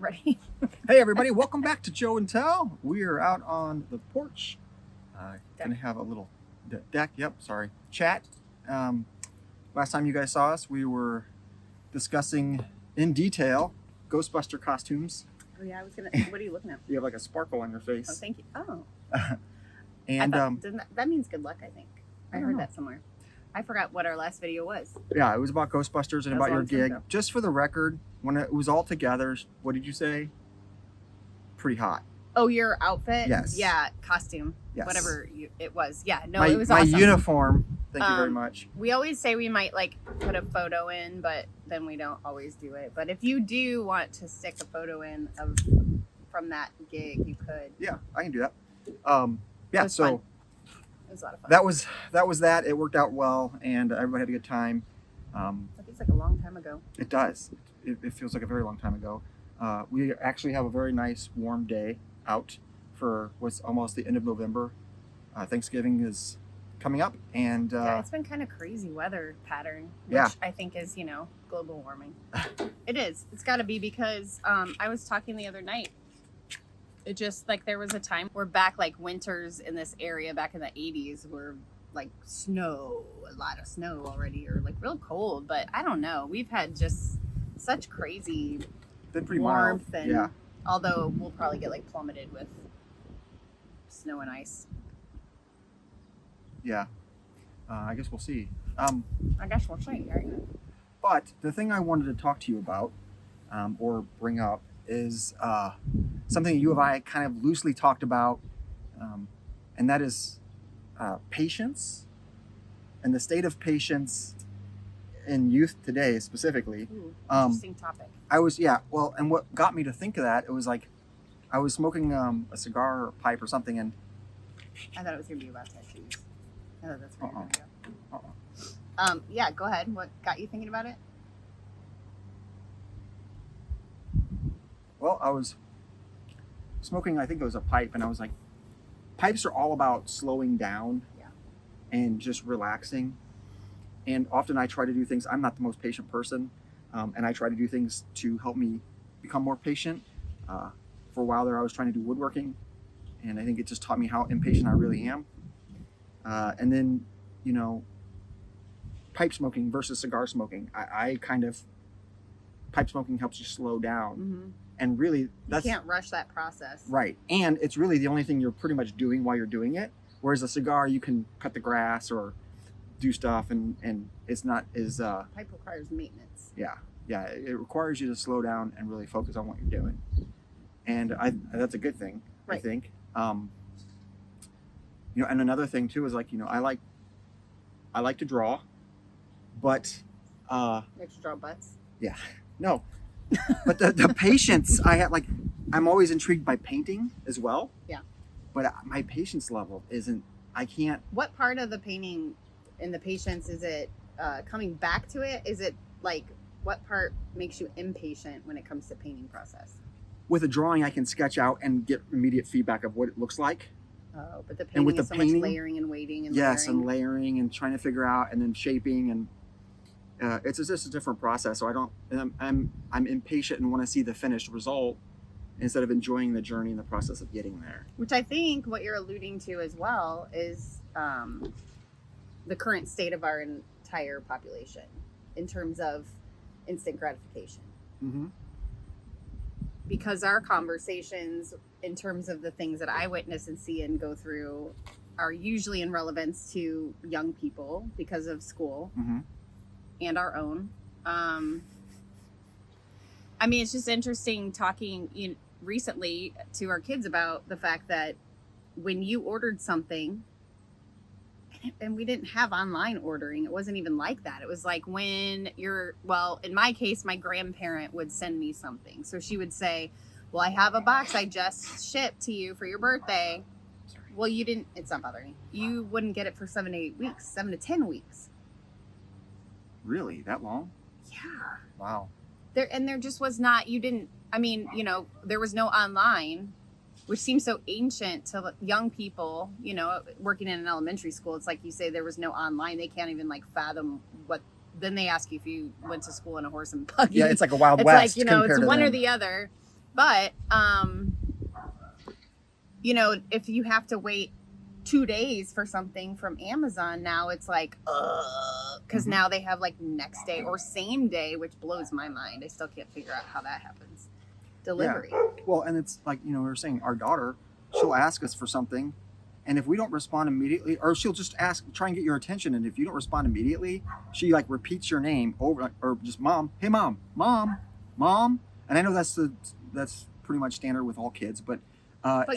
Ready? Hey everybody, welcome back to Joe and Tell. We are out on the porch. Gonna have a little deck, chat. Last time you guys saw us, we were discussing in detail Ghostbuster costumes. Oh yeah, what are you looking at? You have like a sparkle on your face. Oh, thank you. Oh. And that means good luck, I think. I heard that somewhere. I forgot what our last video was. Yeah, it was about Ghostbusters and about your gig. Ago. Just for the record, when it was all together, what did you say? Pretty hot. Oh, your outfit? Yes. Yeah, costume. Yes. Whatever it was. Yeah, no, it was my awesome. My uniform. Thank you very much. We always say we might like put a photo in, but then we don't always do it. But if you do want to stick a photo in from that gig, you could. Yeah, I can do that. Yeah, so fun. It was a lot of fun. That was that. It worked out well, and everybody had a good time. It feels like a long time ago. It does. It feels like a very long time ago. We actually have a very nice warm day out for what's almost the end of November. Thanksgiving is coming up, and yeah, it's been kind of crazy weather pattern, which yeah. I think is, global warming. It is. It's got to be because I was talking the other night. It just like there was a time we're back like winters in this area back in the 80s were like a lot of snow already, or like real cold. But I don't know. We've had just such crazy been pretty warmth, mild. and yeah. Although we'll probably get like plummeted with snow and ice. Yeah, I guess we'll see. I guess we'll see. Right? But the thing I wanted to talk to you about, or bring up, is something you and I kind of loosely talked about, and that is patience and the state of patience in youth today specifically. Ooh, interesting topic. And what got me to think of that, it was like I was smoking a cigar or pipe or something, and I thought it was going to be about tattoos. I thought that's where you're going to go. Yeah, go ahead. What got you thinking about it? Well, I was smoking, I think it was a pipe, and I was like, pipes are all about slowing down and just relaxing. And often I try to do things, I'm not the most patient person, and I try to do things to help me become more patient. For a while there, I was trying to do woodworking, and I think it just taught me how impatient I really am. And then, pipe smoking versus cigar smoking. Pipe smoking helps you slow down. Mm-hmm. And really, you can't rush that process. Right. And it's really the only thing you're pretty much doing while you're doing it. Whereas a cigar, you can cut the grass or do stuff, and it's not as... Pipe requires maintenance. Yeah. Yeah. It requires you to slow down and really focus on what you're doing. And that's a good thing, right. I think. And another thing too is like, I like to draw, but... You like to draw butts? Yeah. No. But the patience I have, like, I'm always intrigued by painting as well. Yeah. But my patience level I can't. What part of the painting and the patience is it coming back to it? Is it like, what part makes you impatient when it comes to painting process? With a drawing, I can sketch out and get immediate feedback of what it looks like. Oh, but the painting is so much layering and waiting and yes, layering. And layering and trying to figure out and then shaping and. It's just a different process. So I'm impatient and want to see the finished result instead of enjoying the journey and the process of getting there. Which I think what you're alluding to as well is the current state of our entire population in terms of instant gratification. Mm-hmm. Because our conversations in terms of the things that I witness and see and go through are usually in relevance to young people because of school. Mm-hmm. And our own. It's just interesting talking recently to our kids about the fact that when you ordered something, and we didn't have online ordering, it wasn't even like that. It was like when in my case, my grandparent would send me something. So she would say, well, I have a box I just shipped to you for your birthday. Sorry. Well, you didn't, it's not bothering me. You wouldn't get it for 7 to 8 weeks, 7 to 10 weeks. Really? That long? Yeah. Wow. There just was not, there was no online, which seems so ancient to young people, working in an elementary school. It's like you say there was no online. They can't even fathom what, then they ask you if you went to school in a horse and buggy. Yeah, it's like a Wild West. It's like, it's one or the other. But you know, if you have to wait 2 days for something from Amazon, now it's like, because now they have like next day or same day, which blows my mind. I still can't figure out how that happens. Delivery. Yeah. Well, and it's like, we were saying, our daughter, she'll ask us for something, and if we don't respond immediately, or she'll just try and get your attention, and if you don't respond immediately, she like repeats your name over, or just mom, hey mom, mom, mom. And I know that's pretty much standard with all kids, but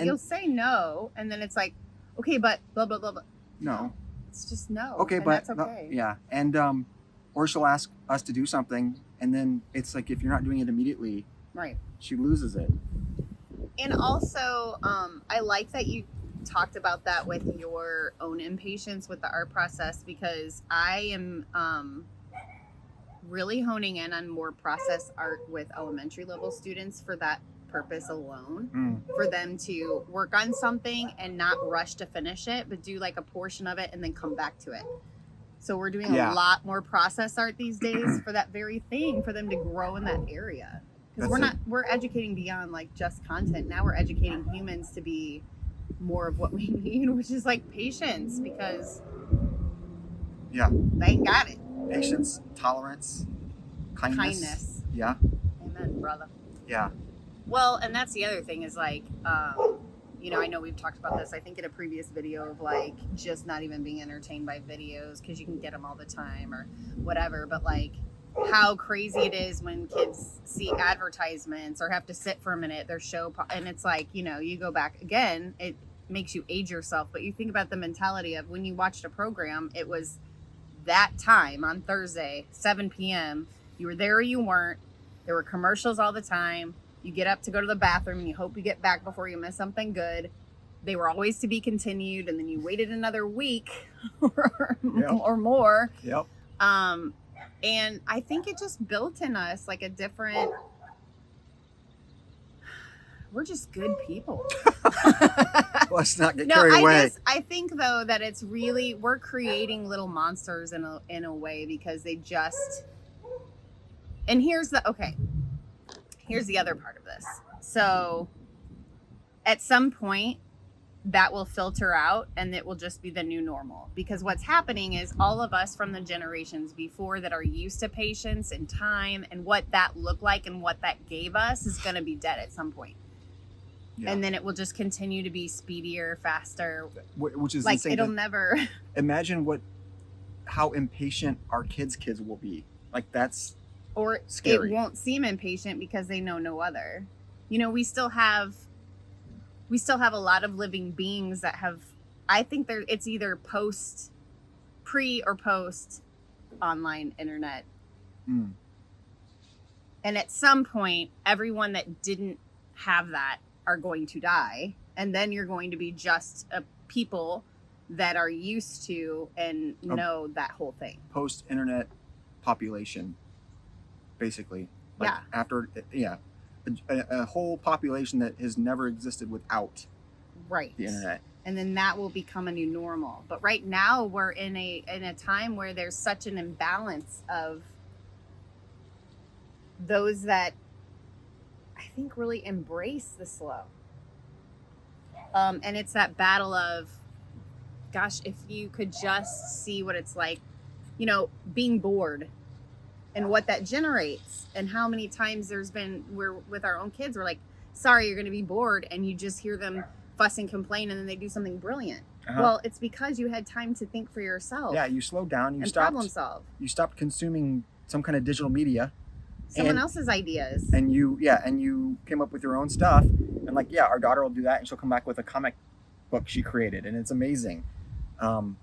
you'll say no, and then it's like, okay, but blah blah blah blah. No, it's just no. Okay, and but that's okay. Yeah, and or she'll ask us to do something, and then it's like if you're not doing it immediately, right, she loses it. And also, I like that you talked about that with your own impatience with the art process, because I am really honing in on more process art with elementary level students for that purpose alone, for them to work on something and not rush to finish it, but do like a portion of it and then come back to it. So we're doing a lot more process art these days for that very thing, for them to grow in that area. Because we're educating beyond like just content. Now we're educating humans to be more of what we need, which is like patience, because they ain't got it. Patience, tolerance, kindness. Yeah. Amen, brother. Yeah. Well, and that's the other thing is like, I know we've talked about this, I think in a previous video, of like just not even being entertained by videos because you can get them all the time or whatever. But like how crazy it is when kids see advertisements or have to sit for a minute, their show, and it's like, you go back again, it makes you age yourself. But you think about the mentality of when you watched a program, it was that time on Thursday, 7 p.m. You were there or you weren't. There were commercials all the time. You get up to go to the bathroom and you hope you get back before you miss something good. They were always to be continued, and then you waited another week or more. Yep. And I think it just built in us like a different. We're just good people. Let's not get carried away. I think though that it's really, we're creating little monsters in a way, because they just. And here's the other part of this. So at some point that will filter out and it will just be the new normal, because what's happening is all of us from the generations before that are used to patience and time and what that looked like and what that gave us is going to be dead at some point. Yeah. And then it will just continue to be speedier, faster, which is like insane. It'll never imagine how impatient our kids will be. Like that's or scary. It won't seem impatient because they know no other. We still have a lot of living beings that have, I think it's either pre or post online internet. And at some point, everyone that didn't have that are going to die. And then you're going to be just a people that are used to and know that whole thing. Post-internet population. Basically, after a whole population that has never existed without the internet, and then that will become a new normal. But right now we're in a time where there's such an imbalance of those that I think really embrace the slow, and it's that battle of, gosh, if you could just see what it's like, being bored. And what that generates, and how many times we're with our own kids, we're like, sorry, you're going to be bored, and you just hear them fuss and complain, and then they do something brilliant. Well, it's because you had time to think for yourself. Yeah, you slowed down, you stopped problem solve. You stopped consuming some kind of digital media, someone else's ideas, and you came up with your own stuff. And like, our daughter will do that, and she'll come back with a comic book she created, and it's amazing. Our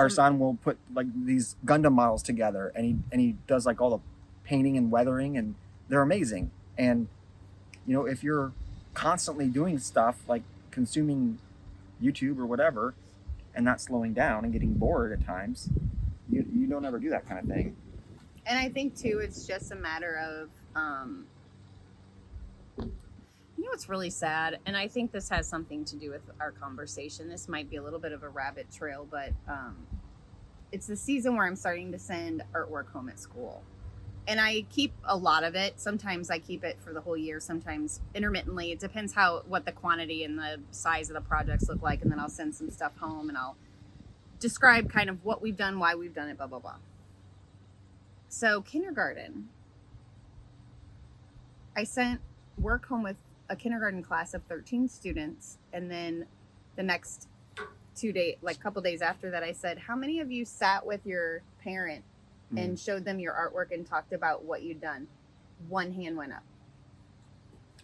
son will put like these Gundam models together, and he does like all the painting and weathering, and they're amazing. And if you're constantly doing stuff like consuming YouTube or whatever, and not slowing down and getting bored at times, you don't ever do that kind of thing. And I think too, it's just a matter of what's really sad, and I think this has something to do with our conversation. This might be a little bit of a rabbit trail, but it's the season where I'm starting to send artwork home at school. and I keep a lot of it. Sometimes I keep it for the whole year, sometimes intermittently. It depends what the quantity and the size of the projects look like, and then I'll send some stuff home and I'll describe kind of what we've done, why we've done it, blah blah blah. So kindergarten, I sent work home with a kindergarten class of 13 students, and then the next 2 days, like couple days after that, I said, how many of you sat with your parent and showed them your artwork and talked about what you'd done? One hand went up.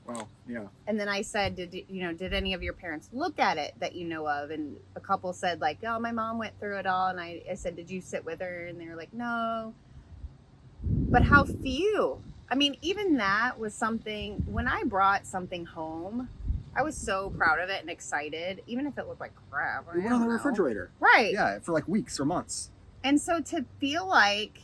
Wow. Yeah. And then I said, did any of your parents look at it that you know of? And a couple said like, oh, my mom went through it all. And I said, did you sit with her? And they were like, no. But how few? I mean, even that was something, when I brought something home, I was so proud of it and excited, even if it looked like crap. It went on the refrigerator. Right. Yeah, for like weeks or months. And so to feel like,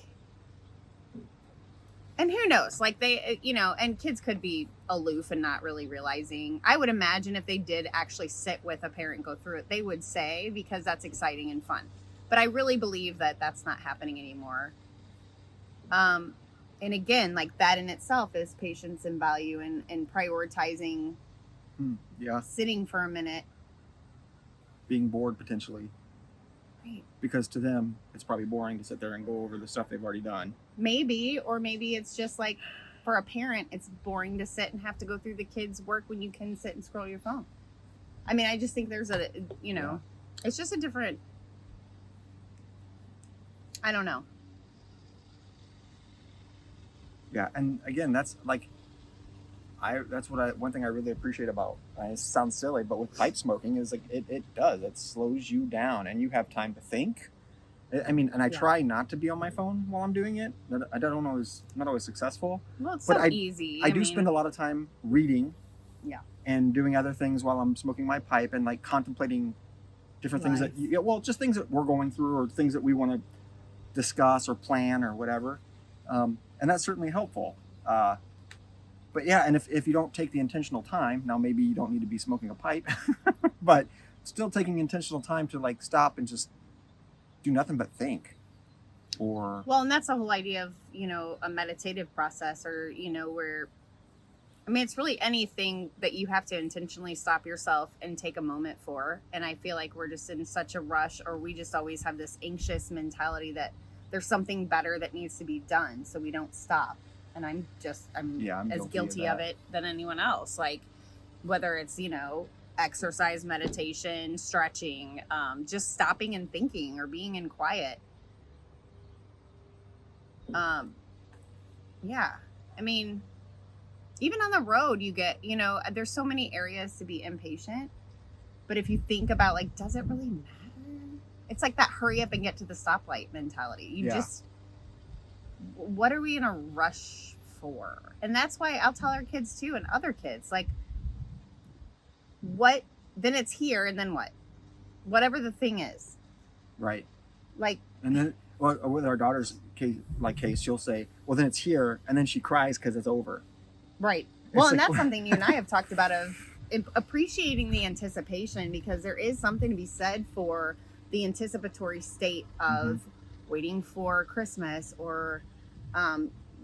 and who knows, like they, and kids could be aloof and not really realizing. I would imagine if they did actually sit with a parent and go through it, they would say, because that's exciting and fun. But I really believe that that's not happening anymore. And again, like that in itself is patience and value and prioritizing. Yeah. Sitting for a minute. Being bored potentially. Right. Because to them, it's probably boring to sit there and go over the stuff they've already done. Maybe, or maybe it's just like for a parent, it's boring to sit and have to go through the kids' work when you can sit and scroll your phone. I mean, I just think there's it's just a different, I don't know. Yeah, and again, that's like, one thing I really appreciate about, it sounds silly, but with pipe smoking is like, it slows you down and you have time to think. I mean, and I try not to be on my phone while I'm doing it. I don't always, not always successful. Well, it's but so easy. I do spend a lot of time reading. Yeah. And doing other things while I'm smoking my pipe and like contemplating different things just things that we're going through or things that we want to discuss or plan or whatever. And that's certainly helpful. But yeah, and if you don't take the intentional time, now maybe you don't need to be smoking a pipe, but still taking intentional time to like stop and just do nothing but think. And that's the whole idea of, a meditative process or, where, I mean, it's really anything that you have to intentionally stop yourself and take a moment for. And I feel like we're just in such a rush, or we just always have this anxious mentality that there's something better that needs to be done. So we don't stop. And I'm as guilty of it than anyone else. Like whether it's, exercise, meditation, stretching, just stopping and thinking or being in quiet. Yeah. I mean, even on the road, you get, there's so many areas to be impatient. But if you think about like, does it really matter? It's like that hurry up and get to the stoplight mentality. What are we in a rush for? And that's why I'll tell our kids too, and other kids, like, then it's here, and then what? Whatever the thing is. Right. Like. And then, with our daughter's case, she'll say, well, then it's here, and then she cries because it's over. Right. Well, and that's something you and I have talked about, of appreciating the anticipation, because there is something to be said for the anticipatory state of waiting for Christmas or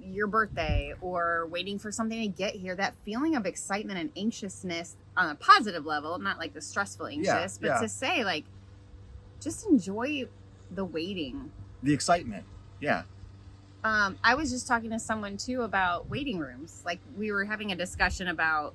your birthday or waiting for something to get here. That feeling of excitement and anxiousness on a positive level, not like the stressful anxious, but to say like, just enjoy the waiting. The excitement. Yeah. I was just talking to someone too about waiting rooms. Like we were having a discussion about,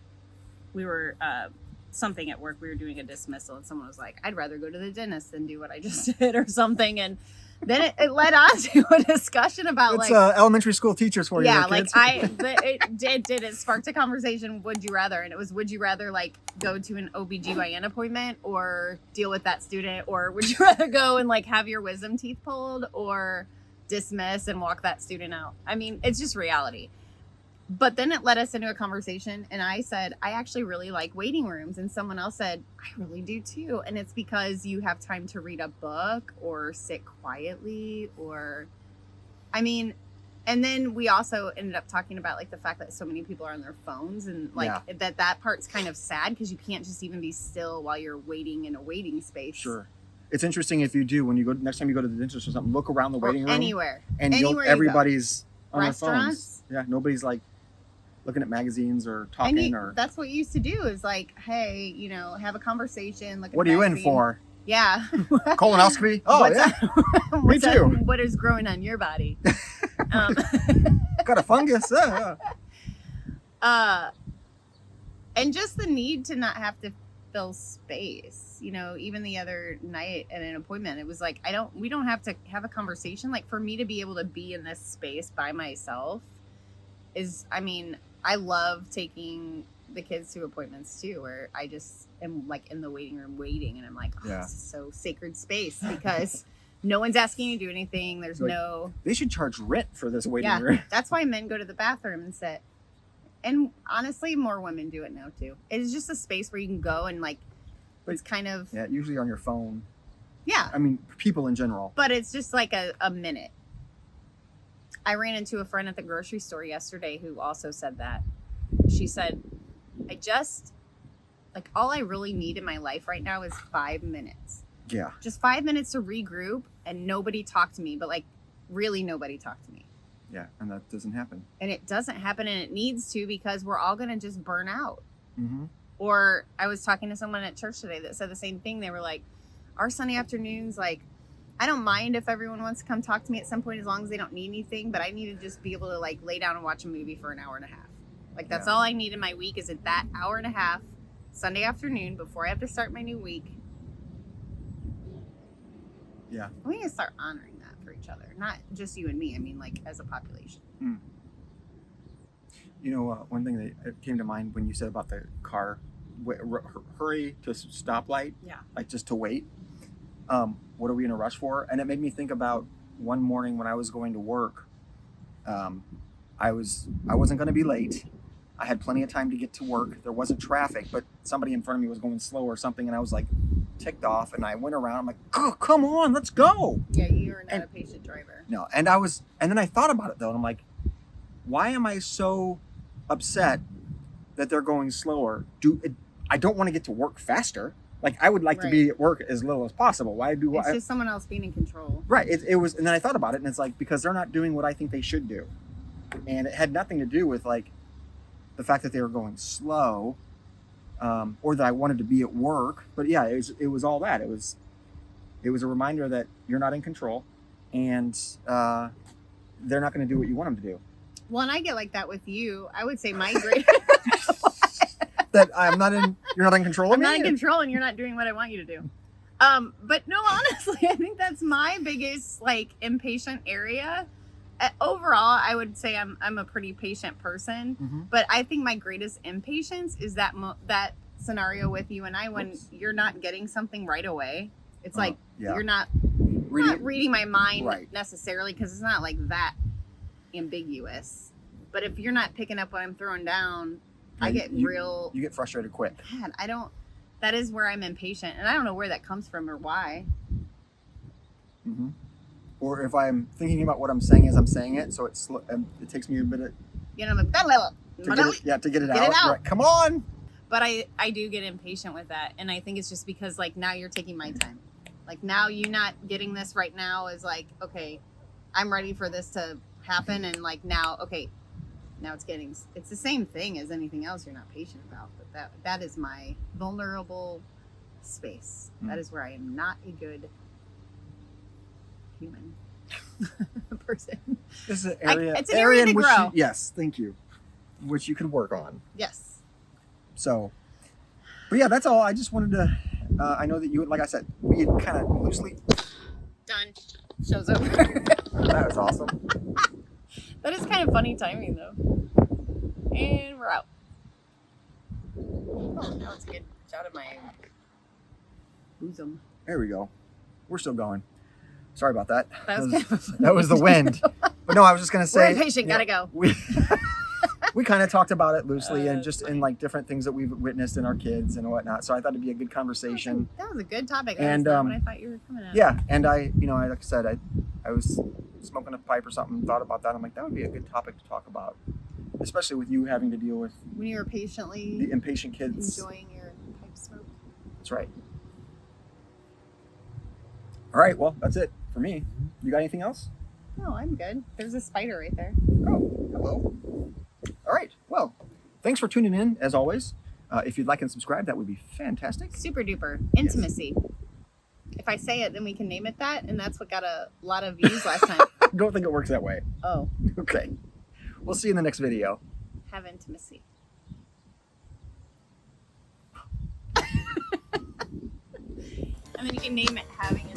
something at work, we were doing a dismissal and someone was like, I'd rather go to the dentist than do what I just did or something. And then it led on to a discussion about it's elementary school teachers for you. Yeah, like it sparked a conversation. Would you rather? And it was, would you rather like go to an OBGYN appointment or deal with that student? Or would you rather go and like have your wisdom teeth pulled or dismiss and walk that student out? I mean, it's just reality. But then it led us into a conversation and I said, I actually really like waiting rooms. And someone else said, I really do too. And it's because you have time to read a book or sit quietly and then we also ended up talking about like the fact that so many people are on their phones and like that part's kind of sad because you can't just even be still while you're waiting in a waiting space. Sure. It's interesting if you do, when you go, next time you go to the dentist or something, look around the waiting room. Anywhere. And anywhere everybody's on their restaurants. phones. Yeah, nobody's like looking at magazines or talking or. That's what you used to do is like, hey, have a conversation. Look at What a are you in magazine. for? Yeah. Colonoscopy? Oh, yeah. Me too. What is growing on your body? Got a fungus. And just the need to not have to fill space. Even the other night at an appointment, it was like, we don't have to have a conversation. Like, for me to be able to be in this space by myself I love taking the kids to appointments too, where I just am like in the waiting room waiting, and I'm like, this is so sacred space because no one's asking you to do anything. There's They should charge rent for this waiting room. That's why men go to the bathroom and sit. And honestly, more women do it now too. It's just a space where you can go and it's kind of usually on your phone. Yeah. I mean, people in general. But it's just like a minute. I ran into a friend at the grocery store yesterday who also said that. She said, all I really need in my life right now is 5 minutes. Yeah. Just 5 minutes to regroup and nobody talk to me, but really nobody talk to me. Yeah, and that doesn't happen. And it doesn't happen, and it needs to, because we're all going to just burn out. Mm-hmm. Or I was talking to someone at church today that said the same thing. They were like, our Sunday afternoons, I don't mind if everyone wants to come talk to me at some point as long as they don't need anything, but I need to just be able to lay down and watch a movie for an hour and a half. That's all I need in my week is that hour and a half Sunday afternoon before I have to start my new week. Yeah. We need to start honoring that for each other. Not just you and me. I mean, as a population. Mm. One thing that came to mind when you said about the car, hurry to stoplight. Yeah. Just to wait. What are we in a rush for? And it made me think about one morning when I was going to work. I wasn't going to be late. I had plenty of time to get to work. There wasn't traffic, but somebody in front of me was going slow or something, and I was ticked off. And I went around. I'm like, oh, come on, let's go. Yeah, you're not a patient driver. No, and then I thought about it though, and I'm like, why am I so upset that they're going slower? I don't want to get to work faster. I would like to be at work as little as possible. It's just someone else being in control. Right. It was, and then I thought about it, and it's because they're not doing what I think they should do. And it had nothing to do with the fact that they were going slow, or that I wanted to be at work. But yeah, it was all that. It was a reminder that you're not in control, and they're not going to do what you want them to do. Well, and I get like that with you. I would say my great that you're not in control of me? I'm not in control, and you're not doing what I want you to do. But no, honestly, I think that's my biggest impatient area. Overall, I would say I'm a pretty patient person, mm-hmm. but I think my greatest impatience is that scenario with you and I when you're not getting something right away. It's you're not reading my mind necessarily, because it's not that ambiguous. But if you're not picking up what I'm throwing down, I get you get frustrated quick. Man, that is where I'm impatient, and I don't know where that comes from or why. Mm-hmm. Or if I'm thinking about what I'm saying as I'm saying it, so it takes me a bit of to get it out. Right. Come on. But I do get impatient with that, and I think it's just because now you're taking my time. Now you not getting this right now is okay, I'm ready for this to happen, and now it's the same thing as anything else you're not patient about. But that is my vulnerable space. Mm. That is where I am not a good human person. This is an area. It's an area to grow. Yes, thank you. Which you could work on. Yes. So, but yeah, that's all. I just wanted to. I know that you, like I said, we had kind of loosely. Done. Show's over. That was awesome. That is kind of funny timing, though. And we're out. Oh, now it's a good shot of my bosom. There we go. We're still going. Sorry about that. That was the wind. But no, I was just gonna say. We're impatient. Gotta go. We kind of talked about it loosely and just in different things that we've witnessed in our kids and whatnot. So I thought it'd be a good conversation. That was a good topic. And what I thought you were coming at. Yeah, and I like I said, I was smoking a pipe or something, thought about that. I'm like, that would be a good topic to talk about, especially with you having to deal with when you were patiently the impatient kids enjoying your pipe smoke. That's right. All right, well, that's it for me. You got anything else? No, I'm good. There's a spider right there. Oh, hello. All right. Well, thanks for tuning in, as always. If you'd like and subscribe, that would be fantastic. Super duper. Intimacy. If I say it, then we can name it that, and that's what got a lot of views last time. Don't think it works that way. Oh. Okay. We'll see you in the next video. Have intimacy. And then you can name it having